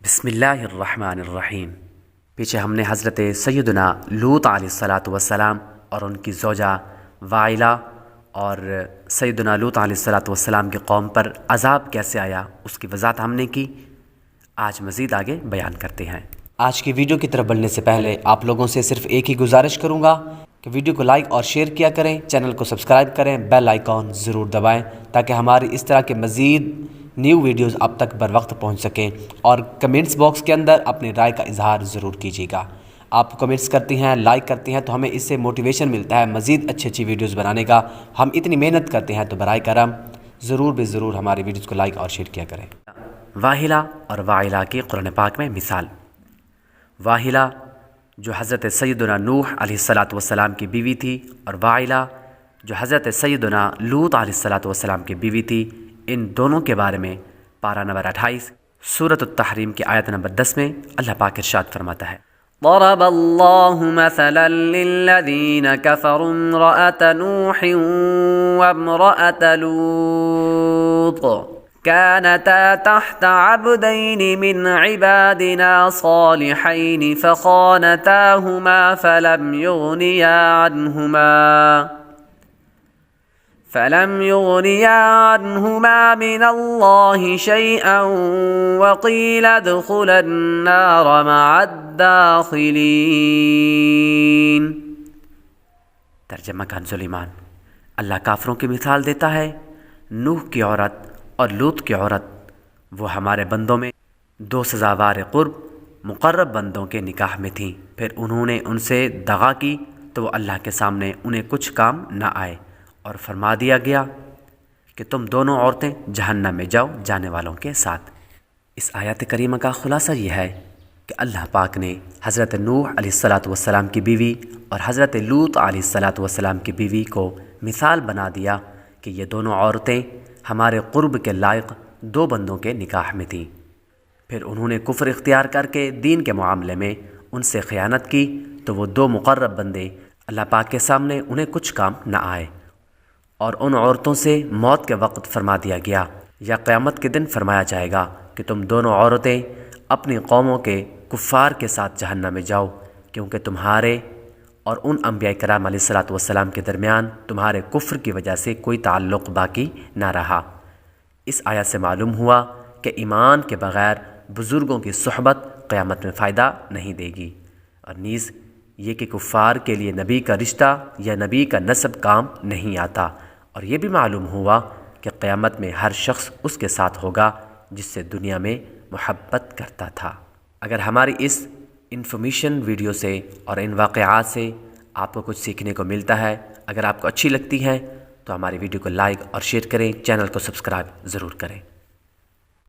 بسم اللہ الرحمن الرحیم۔ پیچھے ہم نے حضرت سیدنا لوط علیہ الصلاۃ والسلام اور ان کی زوجہ وائلہ اور سیدنا لوط علیہ الصلاۃ والسلام کی قوم پر عذاب کیسے آیا اس کی وضاحت ہم نے کی۔ آج مزید آگے بیان کرتے ہیں۔ آج کی ویڈیو کی طرف بڑھنے سے پہلے آپ لوگوں سے صرف ایک ہی گزارش کروں گا کہ ویڈیو کو لائک اور شیئر کیا کریں، چینل کو سبسکرائب کریں، بیل آئیکن ضرور دبائیں تاکہ ہماری اس طرح کے مزید نیو ویڈیوز اب تک بر وقت پہنچ سکیں، اور کمنٹس باکس کے اندر اپنی رائے کا اظہار ضرور کیجیے گا۔ آپ کمنٹس کرتی ہیں، لائک کرتی ہیں تو ہمیں اس سے موٹیویشن ملتا ہے مزید اچھی ویڈیوز بنانے کا۔ ہم اتنی محنت کرتے ہیں تو برائے کرم ضرور ہماری ویڈیوز کو لائک اور شیئر کیا کریں۔ واہلہ اور وائلہ کی قرآن پاک میں مثال۔ واہلہ جو حضرت سیدنا نوح علیہ الصلاۃ والسلام کی بیوی تھی، اور وائلہ جو حضرت سیدنا لوط علیہ الصلاۃ والسلام کی بیوی تھی، ان دونوں کے بارے میں پارہ نمبر 28 سورۃ التحریم کی آیت نمبر 10 میں اللہ پاک ارشاد فرماتا ہے: ضرب الله مثلا للذين كفروا امرأة نوح وامرأة لوط كانتا تحت عبدين من عبادنا صالحين فخانتاهما فلم يغنيا عنهما من الله شيئا وقيل ادخلا النار مع الداخلين۔ ترجمہ کنز ایمان۔ اللہ کافروں کی مثال دیتا ہے۔ نوح کی عورت اور لوط کی عورت وہ ہمارے بندوں میں دو سزاوار قرب مقرب بندوں کے نکاح میں تھیں، پھر انہوں نے ان سے دغا کی تو وہ اللہ کے سامنے انہیں کچھ کام نہ آئے، اور فرما دیا گیا کہ تم دونوں عورتیں جہنم میں جاؤ جانے والوں کے ساتھ۔ اس آیت کریمہ کا خلاصہ یہ ہے کہ اللہ پاک نے حضرت نوح علیہ الصلاۃ والسلام کی بیوی اور حضرت لوط علیہ الصلاۃ والسلام کی بیوی کو مثال بنا دیا کہ یہ دونوں عورتیں ہمارے قرب کے لائق دو بندوں کے نکاح میں تھیں، پھر انہوں نے کفر اختیار کر کے دین کے معاملے میں ان سے خیانت کی تو وہ دو مقرب بندے اللہ پاک کے سامنے انہیں کچھ کام نہ آئے، اور ان عورتوں سے موت کے وقت فرما دیا گیا یا قیامت کے دن فرمایا جائے گا کہ تم دونوں عورتیں اپنی قوموں کے کفار کے ساتھ جہنم میں جاؤ، کیونکہ تمہارے اور ان انبیاء کرام علیہ الصلاۃ والسلام کے درمیان تمہارے کفر کی وجہ سے کوئی تعلق باقی نہ رہا۔ اس آیت سے معلوم ہوا کہ ایمان کے بغیر بزرگوں کی صحبت قیامت میں فائدہ نہیں دے گی، اور نیز یہ کہ کفار کے لیے نبی کا رشتہ یا نبی کا نسب کام نہیں آتا، اور یہ بھی معلوم ہوا کہ قیامت میں ہر شخص اس کے ساتھ ہوگا جس سے دنیا میں محبت کرتا تھا۔ اگر ہماری اس انفارمیشن ویڈیو سے اور ان واقعات سے آپ کو کچھ سیکھنے کو ملتا ہے، اگر آپ کو اچھی لگتی ہیں تو ہماری ویڈیو کو لائک اور شیئر کریں، چینل کو سبسکرائب ضرور کریں۔